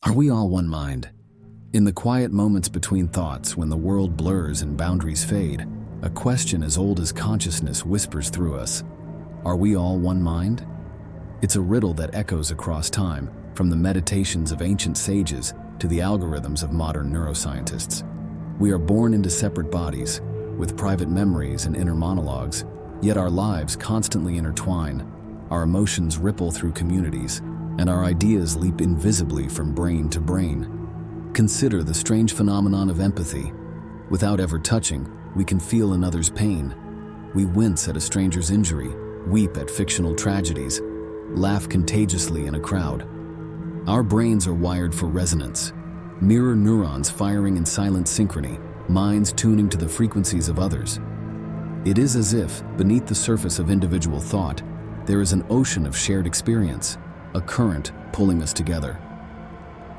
Are we all one mind? In the quiet moments between thoughts, when the world blurs and boundaries fade, a question as old as consciousness whispers through us. Are we all one mind? It's a riddle that echoes across time, from the meditations of ancient sages to the algorithms of modern neuroscientists. We are born into separate bodies, with private memories and inner monologues, yet our lives constantly intertwine. Our emotions ripple through communities, and our ideas leap invisibly from brain to brain. Consider the strange phenomenon of empathy. Without ever touching, we can feel another's pain. We wince at a stranger's injury, weep at fictional tragedies, laugh contagiously in a crowd. Our brains are wired for resonance. Mirror neurons firing in silent synchrony, minds tuning to the frequencies of others. It is as if, beneath the surface of individual thought, there is an ocean of shared experience, a current pulling us together.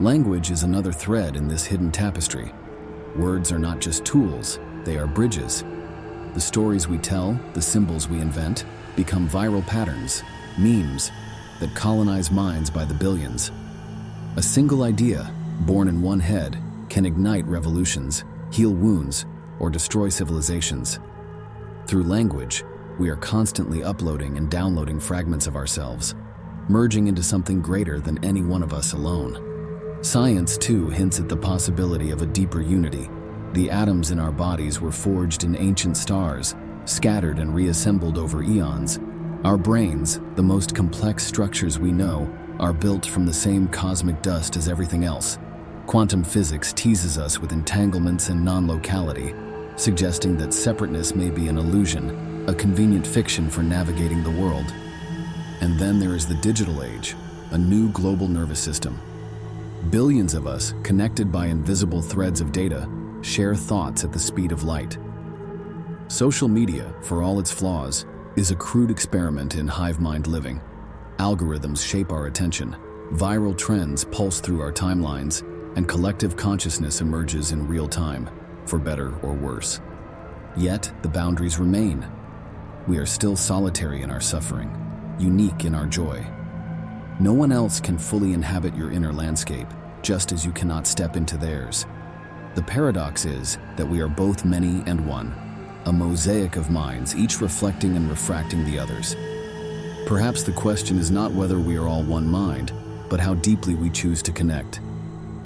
Language is another thread in this hidden tapestry. Words are not just tools, they are bridges. The stories we tell, the symbols we invent, become viral patterns, memes, that colonize minds by the billions. A single idea, born in one head, can ignite revolutions, heal wounds, or destroy civilizations. Through language, we are constantly uploading and downloading fragments of ourselves, merging into something greater than any one of us alone. Science, too, hints at the possibility of a deeper unity. The atoms in our bodies were forged in ancient stars, scattered and reassembled over eons. Our brains, the most complex structures we know, are built from the same cosmic dust as everything else. Quantum physics teases us with entanglements and non-locality, suggesting that separateness may be an illusion, a convenient fiction for navigating the world. And then there is the digital age, a new global nervous system. Billions of us, connected by invisible threads of data, share thoughts at the speed of light. Social media, for all its flaws, is a crude experiment in hive mind living. Algorithms shape our attention, viral trends pulse through our timelines, and collective consciousness emerges in real time, for better or worse. Yet, the boundaries remain. We are still solitary in our suffering, unique in our joy. No one else can fully inhabit your inner landscape, just as you cannot step into theirs. The paradox is that we are both many and one, a mosaic of minds, each reflecting and refracting the others. Perhaps the question is not whether we are all one mind, but how deeply we choose to connect.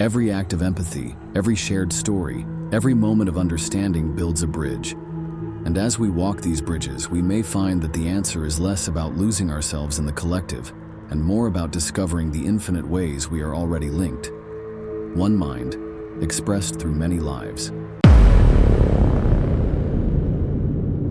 Every act of empathy, every shared story, every moment of understanding builds a bridge. And as we walk these bridges, we may find that the answer is less about losing ourselves in the collective, and more about discovering the infinite ways we are already linked. One mind, expressed through many lives.